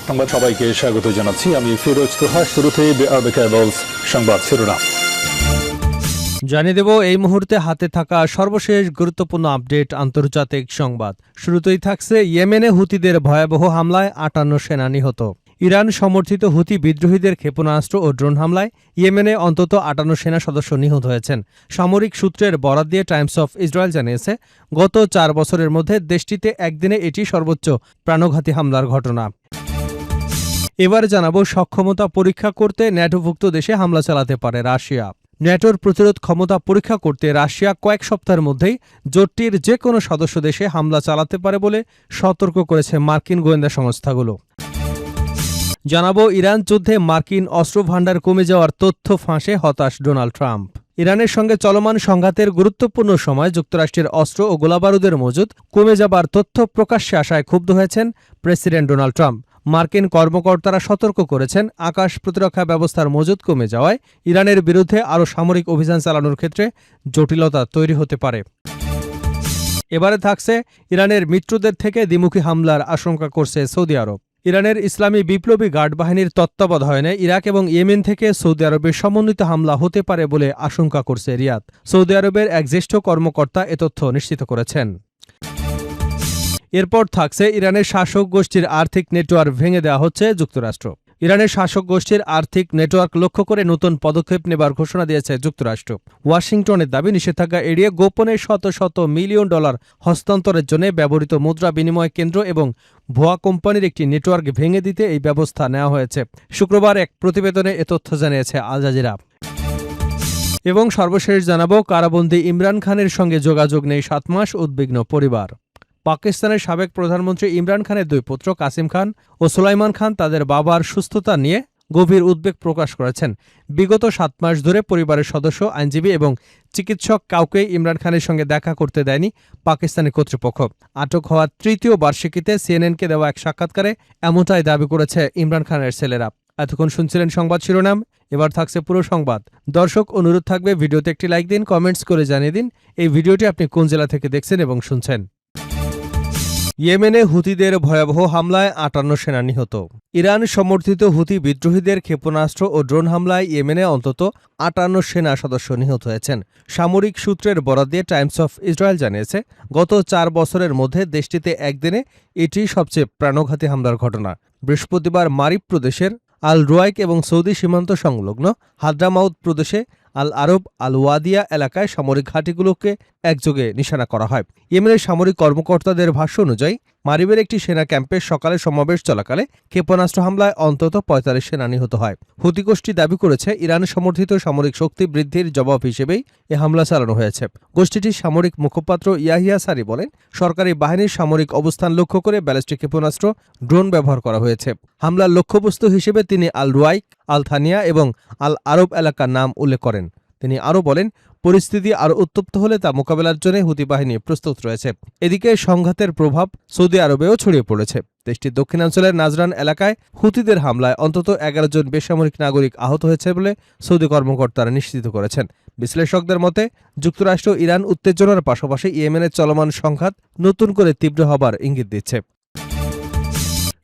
সংবাদ সবাইকে স্বাগত জানাচ্ছি। আমি ফিরোজ তোহা। শুরুতেই সংবাদ শিরোনাম জানিয়ে দেব এই মুহূর্তে হাতে থাকা সর্বশেষ গুরুত্বপূর্ণ আপডেট আন্তর্জাতিক সংবাদ। শুরুতেই থাকছে ইয়েমেনে হুতিদের ভয়াবহ হামলায় ৫৮ সেনা নিহত। ইরান সমর্থিত হুতি বিদ্রোহীদের ক্ষেপণাস্ত্র ও ড্রোন হামলায় ইয়েমেনে অন্তত ৫৮ সেনা সদস্য নিহত হয়েছেন। সামরিক সূত্রের বরাত দিয়ে টাইমস অফ ইসরায়েল জানিয়েছে, গত ৪ বছরের মধ্যে দেশটিতে একদিনে এটি সর্বোচ্চ প্রাণঘাতী হামলার ঘটনা। এবার জানাবো, সক্ষমতা পরীক্ষা করতে ন্যাটোভুক্ত দেশে হামলা চালাতে পারে রাশিয়া। ন্যাটোর প্রতিরোধ ক্ষমতা পরীক্ষা করতে রাশিয়া কয়েক সপ্তাহের মধ্যেই জোটটির যে কোনো সদস্য দেশে হামলা চালাতে পারে বলে সতর্ক করেছে মার্কিন গোয়েন্দা সংস্থাগুলো। জানাবো, ইরান যুদ্ধে মার্কিন অস্ত্র ভাণ্ডার কমে যাওয়ার তথ্য ফাঁসে হতাশ ডোনাল্ড ট্রাম্প। ইরানের সঙ্গে চলমান সংঘাতের গুরুত্বপূর্ণ সময় যুক্তরাষ্ট্রের অস্ত্র ও গোলাবারুদের মজুদ কমে যাবার তথ্য প্রকাশ্যে আসায় ক্ষুব্ধ হয়েছেন প্রেসিডেন্ট ডোনাল্ড ট্রাম্প। মার্কিন কর্মকর্তারা সতর্ক করেছেন, আকাশ প্রতিরক্ষা ব্যবস্থার মজুদ কমে যাওয়ায় ইরানের বিরুদ্ধে আরও সামরিক অভিযান চালানোর ক্ষেত্রে জটিলতা তৈরি হতে পারে। এবারে থাকছে, ইরানের মিত্রদের থেকে দ্বিমুখী হামলার আশঙ্কা করছে সৌদি আরব। ইরানের ইসলামী বিপ্লবী গার্ড বাহিনীর তত্ত্বাবধানে ইরাক এবং ইয়েমেন থেকে সৌদি আরবে সমন্বিত হামলা হতে পারে বলে আশঙ্কা করছে রিয়াদ। সৌদি আরবের এক জ্যেষ্ঠ কর্মকর্তা এ তথ্য নিশ্চিত করেছেন। এরপর থাকছে, ইরানের শাসক গোষ্ঠীর আর্থিক নেটওয়ার্ক ভেঙে দেওয়া হচ্ছে যুক্তরাষ্ট্র। ইরানের শাসক গোষ্ঠীর আর্থিক নেটওয়ার্ক লক্ষ্য করে নতুন পদক্ষেপ নেবার ঘোষণা দিয়েছে যুক্তরাষ্ট্র। ওয়াশিংটনের দাবি, নিষেধাজ্ঞা এড়িয়ে গোপনে শত শত মিলিয়ন ডলার হস্তান্তরের জন্য ব্যবহৃত মুদ্রা বিনিময় কেন্দ্র এবং ভুয়া কোম্পানির একটি নেটওয়ার্ক ভেঙে দিতে এই ব্যবস্থা নেওয়া হয়েছে। শুক্রবার এক প্রতিবেদনে এ তথ্য জানিয়েছে আল জাজিরা। এবং সর্বশেষ জানাবো, কারাবন্দী ইমরান খানের সঙ্গে যোগাযোগ নেই ৭ মাস, উদ্বিগ্ন পরিবার। পাকিস্তানের সাবেক প্রধানমন্ত্রী ইমরান খানের 2 পুত্র কাসিম খান ও সুলাইমান খান তাদের বাবার সুস্থতা নিয়ে গভীর উদ্বেগ প্রকাশ করেছেন। বিগত ৭ মাস ধরে পরিবারের সদস্য, আইনজীবী এবং চিকিৎসক কাউকেই ইমরান খানের সঙ্গে দেখা করতে দেয়নি পাকিস্তানি কর্তৃপক্ষ। আটক হওয়ার ৩য় বার্ষিকীতে সিএনএনকে দেওয়া এক সাক্ষাৎকারে এমনটাই দাবি করেছে ইমরান খানের ছেলেরা। এতক্ষণ শুনছিলেন সংবাদ শিরোনাম, এবার থাকছে পুরো সংবাদ। দর্শক, অনুরোধ থাকবে ভিডিওতে একটি লাইক দিন, কমেন্টস করে জানিয়ে দিন এই ভিডিওটি আপনি কোন জেলা থেকে দেখছেন এবং শুনছেন। ইয়েমেনে হুতিদের ভয়াবহ হামলায় ৫৮ সেনা নিহত। ইরান সমর্থিত হুতি বিদ্রোহীদের ক্ষেপণাস্ত্র ও ড্রোন হামলায় ইয়েমেনে অন্তত ৫৮ সেনা সদস্য নিহত হয়েছেন। সামরিক সূত্রের বরাত দিয়ে টাইমস অফ ইসরায়েল জানিয়েছে, গত ৪ বছরের মধ্যে দেশটিতে একদিনে এটি সবচেয়ে প্রাণঘাতী হামলার ঘটনা। বৃহস্পতিবার মারিব প্রদেশের আল রুয়াইক এবং সৌদি সীমান্ত সংলগ্ন হাদ্রামাউত প্রদেশে আল আরব আল ওয়াদিয়া এলাকায় সামরিক ঘাঁটিগুলোকে একযোগে নিশানা করা হয়। ইয়েমেনের সামরিক কর্মকর্তাদের ভাষ্য অনুযায়ী মারিবের একটি সেনা ক্যাম্পে সকালে সমাবেশ চলাকালে ক্ষেপণাস্ত্র হামলায় অন্তত ৪৫ সেনা নিহত হয়। হুতি গোষ্ঠী দাবি করেছে, ইরান সমর্থিত সামরিক শক্তি বৃদ্ধির জবাব হিসেবেই এ হামলা চালানো হয়েছে। গোষ্ঠীটির সামরিক মুখপাত্র ইয়াহিয়া সারি বলেন, সরকারি বাহিনীর সামরিক অবস্থান লক্ষ্য করে ব্যালিস্টিক ক্ষেপণাস্ত্র, ড্রোন ব্যবহার করা হয়েছে। হামলার লক্ষ্যবস্তু হিসেবে তিনি আল রুয়াইক, আল থানিয়া এবং আল আরব এলাকার নাম উল্লেখ করেন। তিনি আরও বলেন, পরিস্থিতি আরও উত্তপ্ত হলে তা মোকাবেলার জন্য হুতি বাহিনী প্রস্তুত রয়েছে। এদিকে সংঘাতের প্রভাব সৌদি আরবেও ছড়িয়ে পড়েছে। দেশটির দক্ষিণাঞ্চলের নাজরান এলাকায় হুতিদের হামলায় অন্তত ১১ জন বেসামরিক নাগরিক আহত হয়েছে বলে সৌদি কর্মকর্তারা নিশ্চিত করেছেন। বিশ্লেষকদের মতে, যুক্তরাষ্ট্র ইরান উত্তেজনার পাশাপাশি ইয়েমেনের চলমান সংঘাত নতুন করে তীব্র হবার ইঙ্গিত দিচ্ছে।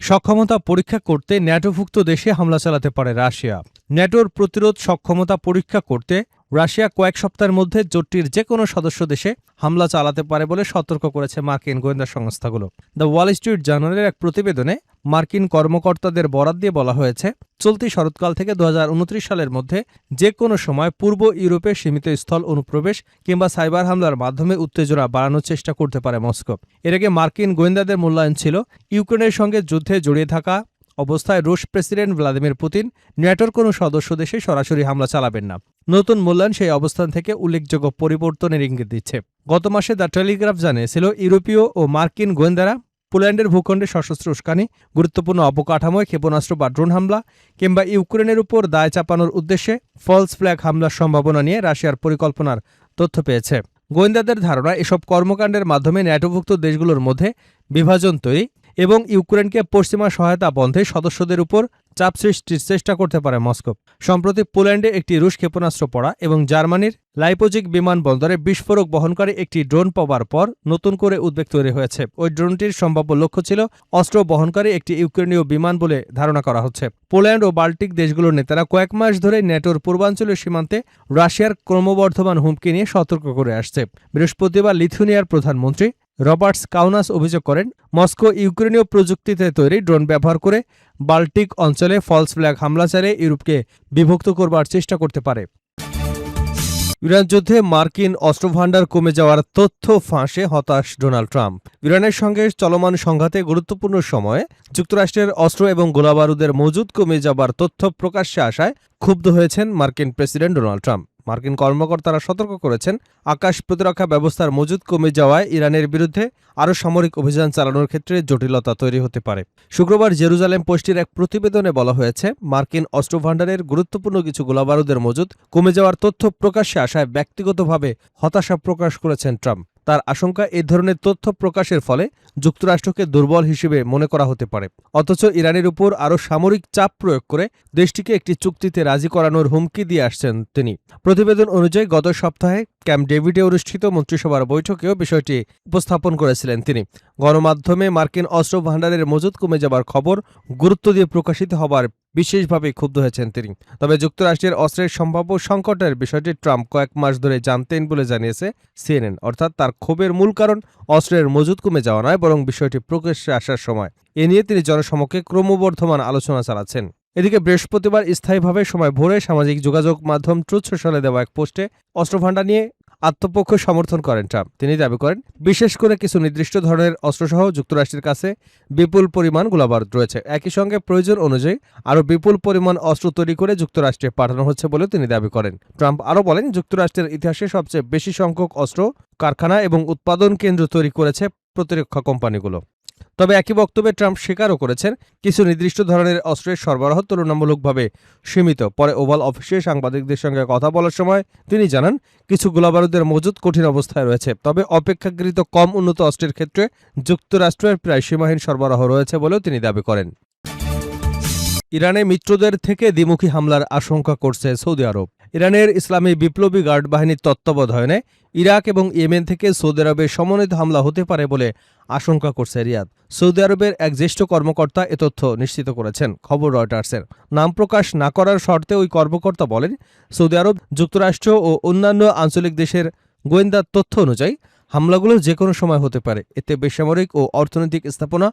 সক্ষমতা পরীক্ষা করতে ন্যাটোভুক্ত দেশে হামলা চালাতে পারে রাশিয়া। ন্যাটোর প্রতিরোধ সক্ষমতা পরীক্ষা করতে রাশিয়া কয়েক সপ্তাহের মধ্যে জোটটির যে কোনো সদস্য দেশে হামলা চালাতে পারে বলে সতর্ক করেছে মার্কিন গোয়েন্দা সংস্থাগুলো। দ্য ওয়াল স্ট্রিট জার্নালের এক প্রতিবেদনে মার্কিন কর্মকর্তাদের বরাত দিয়ে বলা হয়েছে, চলতি শরৎকাল থেকে ২০২৯ সালের মধ্যে যে কোনো সময় পূর্ব ইউরোপে সীমিত স্থল অনুপ্রবেশ কিংবা সাইবার হামলার মাধ্যমে উত্তেজনা বাড়ানোর চেষ্টা করতে পারে মস্কো। এর আগে মার্কিন গোয়েন্দাদের মূল্যায়ন ছিল, ইউক্রেনের সঙ্গে যুদ্ধে জড়িয়ে থাকা অবস্থায় রুশ প্রেসিডেন্ট ভ্লাদিমির পুতিন ন্যাটোর কোনো সদস্য দেশে সরাসরি হামলা চালাবেন না। নতুন মূল্যায়ন সেই অবস্থান থেকে উল্লেখযোগ্য পরিবর্তনের ইঙ্গিত দিচ্ছে। গত মাসে দ্য টেলিগ্রাফ জানিয়েছিল, ইউরোপীয় ও মার্কিন গোয়েন্দারা পোল্যান্ডের ভূখণ্ডে সশস্ত্র উস্কানি, গুরুত্বপূর্ণ অবকাঠামোয় ক্ষেপণাস্ত্র বা ড্রোন হামলা কিংবা ইউক্রেনের উপর দায় চাপানোর উদ্দেশ্যে ফলস ফ্ল্যাগ হামলার সম্ভাবনা নিয়ে রাশিয়ার পরিকল্পনার তথ্য পেয়েছে। গোয়েন্দাদের ধারণা, এসব কর্মকাণ্ডের মাধ্যমে ন্যাটোভুক্ত দেশগুলোর মধ্যে বিভাজন তৈরি এবং ইউক্রেনকে পশ্চিমা সহায়তা বন্ধে সদস্যদের উপর চাপ সৃষ্টির চেষ্টা করতে পারে মস্কো। সম্প্রতি পোল্যান্ডে একটি রুশ ক্ষেপণাস্ত্র পড়া এবং জার্মানির লাইপজিগ বিমানবন্দরে বিস্ফোরক বহনকারী একটি ড্রোন পাওয়ার পর নতুন করে উদ্বেগ তৈরি হয়েছে। ওই ড্রোনটির সম্ভাব্য লক্ষ্য ছিল অস্ত্র বহনকারী একটি ইউক্রেনীয় বিমান বলে ধারণা করা হচ্ছে। পোল্যান্ড ও বাল্টিক দেশগুলোর নেতারা কয়েক মাস ধরে ন্যাটোর পূর্বাঞ্চলীয় সীমান্তে রাশিয়ার ক্রমবর্ধমান হুমকি নিয়ে সতর্ক করে আসছে। বৃহস্পতিবার লিথুয়ানিয়ার প্রধানমন্ত্রী রবার্টস কাউনাস অভিযোগ করেন, মস্কো ইউক্রেনীয় প্রযুক্তিতে তৈরি ড্রোন ব্যবহার করে বাল্টিক অঞ্চলে ফলস ফ্ল্যাগ হামলা চালিয়ে ইউরোপকে বিভক্ত করবার চেষ্টা করতে পারে। ইরান যুদ্ধে মার্কিন অস্ত্রভান্ডার কমে যাওয়ার তথ্য ফাঁসে হতাশ ডোনাল্ড ট্রাম্প। ইরানের সঙ্গে চলমান সংঘাতে গুরুত্বপূর্ণ সময়ে যুক্তরাষ্ট্রের অস্ত্র এবং গোলাবারুদের মজুদ কমে যাবার তথ্য প্রকাশ্যে আসায় ক্ষুব্ধ হয়েছেন মার্কিন প্রেসিডেন্ট ডোনাল্ড ট্রাম্প। মার্কিন কর্মকর্তারা সতর্ক করেছেন, আকাশ প্রতিরক্ষা ব্যবস্থার মজুদ কমে যাওয়ায় ইরানের বিরুদ্ধে আরও সামরিক অভিযান চালানোর ক্ষেত্রে জটিলতা তৈরি হতে পারে। শুক্রবার জেরুজালেম পোস্টের এক প্রতিবেদনে বলা হয়েছে, মার্কিন অস্ত্রভান্ডারের গুরুত্বপূর্ণ কিছু গোলাবারুদের মজুদ কমে যাওয়ার তথ্য প্রকাশ্যে আসায় ব্যক্তিগতভাবে হতাশা প্রকাশ করেছেন ট্রাম্প। তার আশঙ্কা, এই ধরনের তথ্য প্রকাশের ফলে যুক্তরাষ্ট্রকে দুর্বল হিসেবে মনে করা হতে পারে। অথচ ইরানের উপর আরও সামরিক চাপ প্রয়োগ করে দেশটিকে একটি চুক্তিতে রাজি করানোর হুমকি দিয়ে আসছেন তিনি। প্রতিবেদন অনুযায়ী গত সপ্তাহে ক্যাম্প ডেভিডে অনুষ্ঠিত মন্ত্রিসভার বৈঠকেও বিষয়টি উপস্থাপন করেছিলেন তিনি। গণমাধ্যমে মার্কিন অস্ত্র ভান্ডারের মজুদ কমে যাবার খবর গুরুত্ব দিয়ে প্রকাশিত হবার বিশেষভাবে ক্ষুব্ধ হয়েছেন তিনি। তবে যুক্তরাষ্ট্রের অস্ত্রের সম্ভাব্য সংকটের বিষয়টি ট্রাম্প কয়েক মাস ধরে জানতেন বলে জানিয়েছে সিএনএন। অর্থাৎ তার ক্ষোভের মূল কারণ অস্ত্রের মজুদ কমে যাওয়া নয়, বরং বিষয়টি প্রকাশ্যে আসার সময় এ নিয়ে তিনি জনসমক্ষে ক্রমবর্ধমান আলোচনা চালাচ্ছেন। এদিকে বৃহস্পতিবার স্থায়ীভাবে সময় ভোরে সামাজিক যোগাযোগ মাধ্যম ট্রুথ সোশ্যালে দেওয়া এক পোস্টে অস্ত্রভান্ডার নিয়ে আত্মপক্ষ সমর্থন করেন ট্রাম্প। তিনি দাবি করেন, বিশেষ করে কিছু নির্দিষ্ট ধরনের অস্ত্রসহ যুক্তরাষ্ট্রের কাছে বিপুল পরিমাণ গোলাবারুদ রয়েছে। একই সঙ্গে প্রয়োজন অনুযায়ী আরও বিপুল পরিমাণ অস্ত্র তৈরি করে যুক্তরাষ্ট্রে পাঠানো হচ্ছে বলেও তিনি দাবি করেন। ট্রাম্প আরও বলেন, যুক্তরাষ্ট্রের ইতিহাসে সবচেয়ে বেশি সংখ্যক অস্ত্র কারখানা এবং উৎপাদন কেন্দ্র তৈরি করেছে প্রতিরক্ষা কোম্পানিগুলো। তবে একই বক্তব্যে ট্রাম্প স্বীকারও করেছেন, কিছু নির্দিষ্ট ধরনের অস্ত্রের সরবরাহ তুলনামূলকভাবে সীমিত। পরে ওভাল অফিসে সাংবাদিকদের সঙ্গে কথা বলার সময় তিনি জানান, কিছু গোলাবারুদের মজুদ কঠিন অবস্থায় রয়েছে, তবে অপেক্ষাকৃত কম উন্নত অস্ত্রের ক্ষেত্রে যুক্তরাষ্ট্রের প্রায় সীমাহীন সরবরাহ রয়েছে বলেও তিনি দাবি করেন। ইরানে মিত্রদের থেকে দ্বিমুখী হামলার আশঙ্কা করছে সৌদি আরব। ইরানের ইসলামী বিপ্লবী গার্ড বাহিনীর তত্ত্বাবধানে ইরাক এবং ইয়েমেন থেকে সৌদি আরবে সমন্বিত হামলা হতে পারে বলে আশঙ্কা করছে রিয়াদ। সৌদি আরবের এক জ্যেষ্ঠ কর্মকর্তা এ তথ্য নিশ্চিত করেছেন। খবর রয়টার্সের। নাম প্রকাশ না করার শর্তে ওই কর্মকর্তা বলেন, সৌদি আরব, যুক্তরাষ্ট্র ও অন্যান্য আঞ্চলিক দেশের গোয়েন্দা তথ্য অনুযায়ী হামলাগুলো যে কোনো সময় হতে পারে। এতে বেসামরিক ও অর্থনৈতিক স্থাপনা,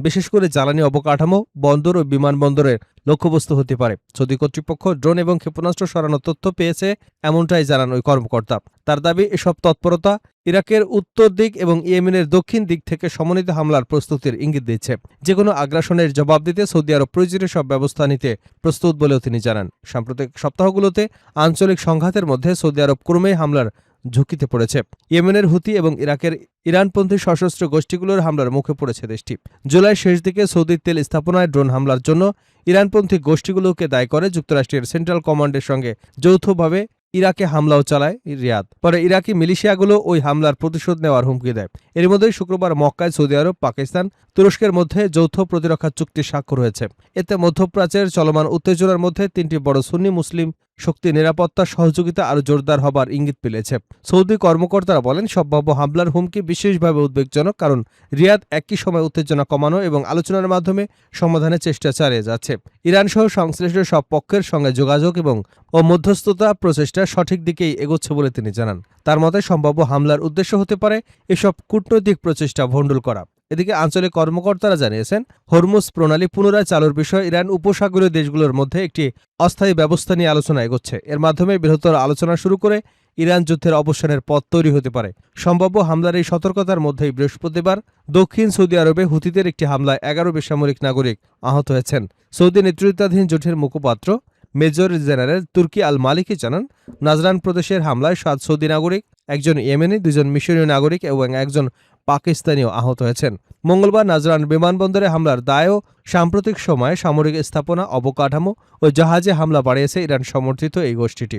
বিশেষ করে জ্বালানি অবকাঠামো, বন্দর ও বিমানবন্দরের লক্ষ্যবস্তু হতে পারে। সৌদি কর্তৃপক্ষ ড্রোন এবং ক্ষেপণাস্ত্র সরানোর তথ্য পেয়েছে, এমনটাই জানান ওই কর্মকর্তা। তার দাবি, এসব তৎপরতা ইরাকের উত্তর দিক এবং ইয়েমেনের দক্ষিণ দিক থেকে সমন্বিত হামলার প্রস্তুতির ইঙ্গিত দিচ্ছে। যেকোনো আগ্রাসনের জবাব দিতে সৌদি আরব প্রয়োজনীয় সব ব্যবস্থা নিতে প্রস্তুত বলেও তিনি জানান। সাম্প্রতিক সপ্তাহগুলোতে আঞ্চলিক সংঘাতের মধ্যে সৌদি আরব ক্রমেই হামলার ঝুঁকিতে পড়েছে। ইয়েমেনের হুতি এবং ইরাকের ইরানপন্থী সশস্ত্র গোষ্ঠীগুলোর হামলার মুখে পড়েছে দেশটি। জুলাই শেষ দিকে সৌদির তেল স্থাপনায় ড্রোন হামলার জন্য ইরানপন্থী গোষ্ঠীগুলোকে দায়ী করে যুক্তরাষ্ট্রের সেন্ট্রাল কমান্ডের সঙ্গে যৌথভাবে ইরাকে হামলাও চালায় রিয়াদ। পরে ইরাকি মিলিশিয়াগুলো ওই হামলার প্রতিশোধ নেওয়ার হুমকি দেয়। এর মধ্যেই শুক্রবার মক্কায় সৌদি আরব, পাকিস্তান, তুরস্কের মধ্যে যৌথ প্রতিরক্ষা চুক্তি স্বাক্ষর হয়েছে। এতে মধ্যপ্রাচ্যের চলমান উত্তেজনার মধ্যে তিনটি বড় সুন্নি মুসলিম শক্তি নিরাপত্তা সহযোগিতা আরও জোরদার হবার ইঙ্গিত মিলেছে। সৌদি কর্মকর্তারা বলেন, সম্ভাব্য হামলার হুমকি বিশেষভাবে উদ্বেগজনক, কারণ রিয়াদ একই সময় উত্তেজনা কমানো এবং আলোচনার মাধ্যমে সমাধানের চেষ্টা চালিয়ে যাচ্ছে। ইরান সহ সংশ্লিষ্ট সব পক্ষের সঙ্গে যোগাযোগ এবং মধ্যস্থতা প্রচেষ্টা সঠিক দিকেই এগোচ্ছে বলে তিনি জানান। তার মতে সম্ভাব্য হামলার উদ্দেশ্য হতে পারে এসব কূটনৈতিক প্রচেষ্টা ভণ্ডুল করা। এদিকে আঞ্চলিক কর্মকর্তারা জানিয়েছেন, হরমুজ প্রণালী পুনরায় চালুর বিষয়ে ইরান উপসাগরীয় দেশগুলোর মধ্যে একটি অস্থায়ী ব্যবস্থা নিয়ে আলোচনা এগোচ্ছে। এর মাধ্যমে বৃহত্তর আলোচনা শুরু করে ইরান যুদ্ধের অবসানের পথ তৈরি হতে পারে। সম্ভাব্য হামলার এই সতর্কতার মধ্যেই বৃহস্পতিবার দক্ষিণ সৌদি আরবে হুতিদের একটি হামলায় 11 বেসামরিক নাগরিক আহত হয়েছেন। সৌদি নেতৃত্বাধীন জোটের মুখপাত্র মেজর জেনারেল তুর্কি আল মালিকি জানান, নাজরান প্রদেশের হামলায় 7 সৌদি নাগরিক, একজন ইয়েমেনি, 2জন মিশরীয় নাগরিক এবং একজন পাকিস্তানিও আহত হয়েছেন। মঙ্গলবার নাজরান বিমানবন্দরে হামলার দায়ও সাম্প্রতিক সময়ে সামরিক স্থাপনা, অবকাঠামো ও জাহাজে হামলা বাড়িয়েছে ইরান সমর্থিত এই গোষ্ঠীটি।